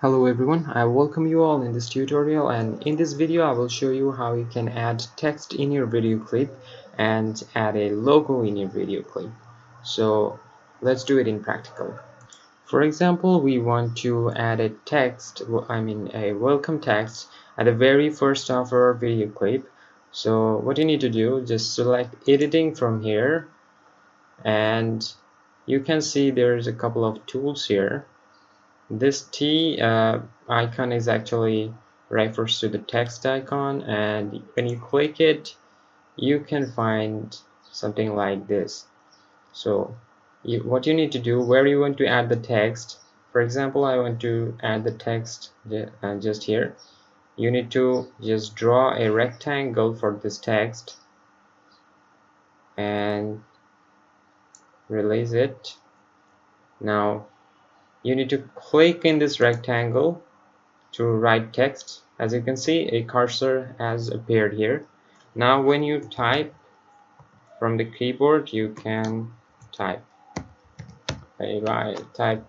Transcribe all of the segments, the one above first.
Hello everyone, I welcome you all in this tutorial, and in this video I will show you how you can add text in your video clip and add a logo in your video clip. So let's do it in practical. For example, we want to add a text, a welcome text at the very first of our video clip. So what you need to do, just select editing from here, and you can see there's a couple of tools here. This T icon is actually refers to the text icon, and when you click it you can find something like this. So what you need to do, where you want to add the text, for example I want to add the text just here. You need to just draw a rectangle for this text and release it. Now you need to click in this rectangle to write text. As you can see, a cursor has appeared here. Now when you type from the keyboard, you can type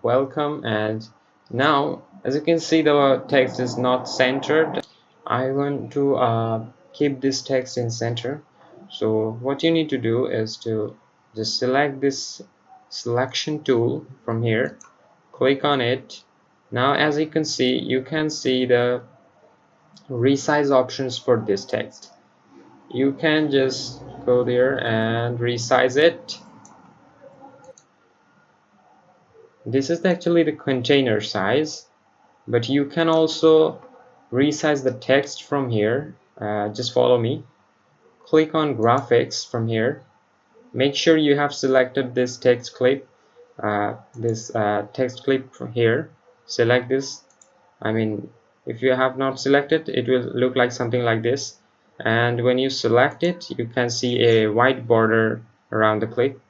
welcome, and now as you can see the text is not centered. I want to keep this text in center. So what you need to do is to just select this selection tool from here, click on it. Now as you can see the resize options for this text. You can just go there and resize it. This is actually the container size, but you can also resize the text from here. Just follow me. Click on graphics from here. Make sure you have selected this text clip, text clip from here. Select this. If you have not selected, it will look like something like this. And when you select it, you can see a white border around the clip.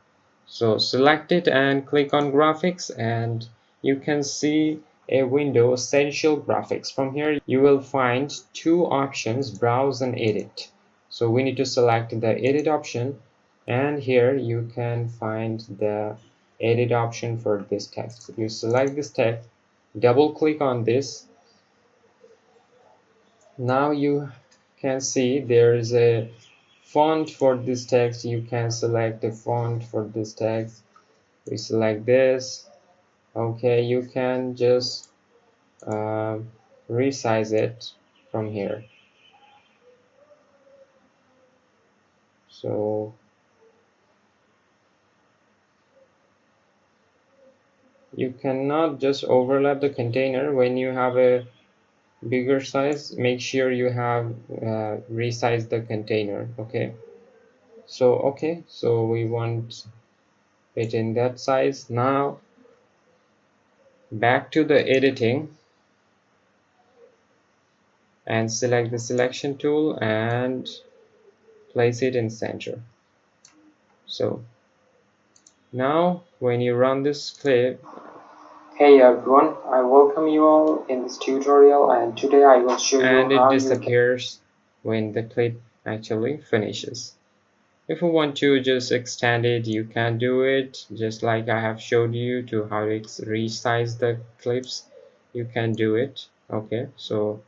So select it and click on graphics, and you can see a window, essential graphics. From here you will find two options, browse and edit. So we need to select the edit option, and here you can find the edit option for this text. You select this text, double click on this. Now you can see there is a font for this text. You can select a font for this text. We select this. Okay, you can just resize it from here. So you cannot just overlap the container. When you have a bigger size, make sure you have resized the container. Okay, so we want it in that size. Now back to the editing and select the selection tool and place it in center. So now when you run this clip, hey everyone, I welcome you all in this tutorial, and today I will show you how it disappears when the clip actually finishes. If you want to just extend it, you can do it, just like I have showed you to how to resize the clips. You can do it. Okay, so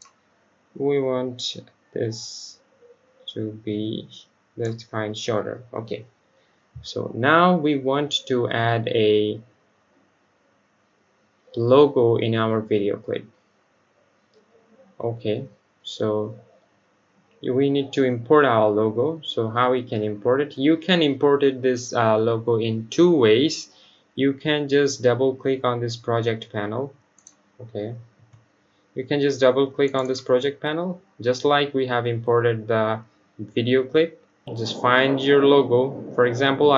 we want this to be this kind shorter. Okay, so now we want to add a logo in our video clip. Okay, so we need to import our logo. So how we can import it? You can import this logo in two ways. You can just double click on this project panel. Okay, you can just double click on this project panel, just like we have imported the video clip. Just find your logo. For example,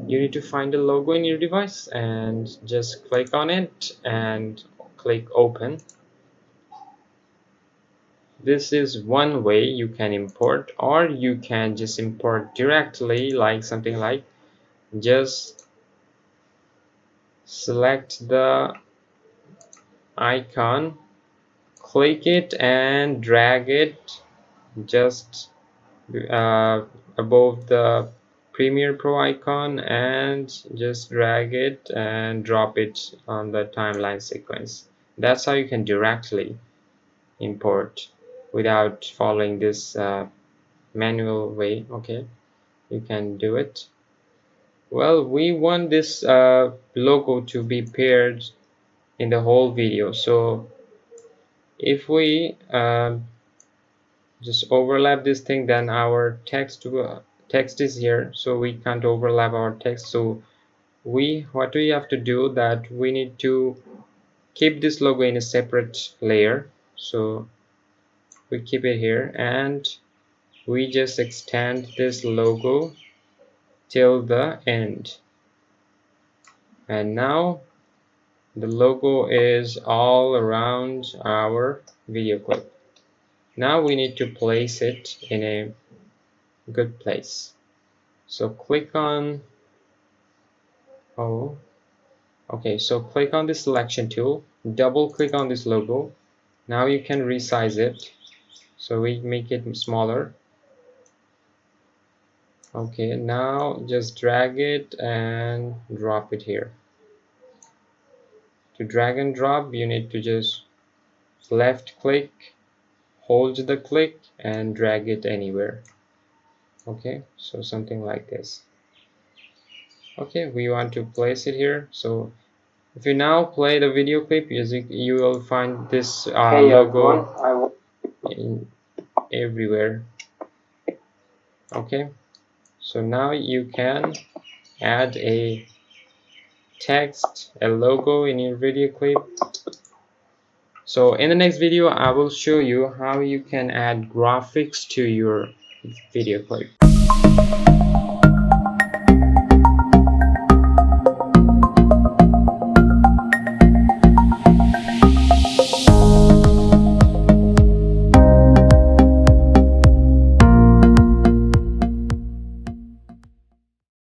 you need to find the logo in your device and just click on it and click open. This is one way you can import, or you can just import directly, like something like just select the icon, click it and drag it just above the Premiere Pro icon and just drag it and drop it on the timeline sequence. That's how you can directly import without following this manual way. Okay, you can do it. Well, we want this logo to be paired in the whole video, so if we just overlap this thing, then our text is here, so we can't overlap our text. So what we have to do, that we need to keep this logo in a separate layer. So we keep it here and we just extend this logo till the end, and now the logo is all around our video clip. Now we need to place it in a good place. So click on so click on the selection tool, double click on this logo. Now you can resize it, so we make it smaller. Okay, now just drag it and drop it here. To drag and drop, you need to just left click, hold the click and drag it anywhere. Okay, so something like this. Okay, we want to place it here. So if you now play the video clip, you will find this logo everywhere. Okay, so now you can add a text, a logo in your video clip. So in the next video, I will show you how you can add graphics to your video clip.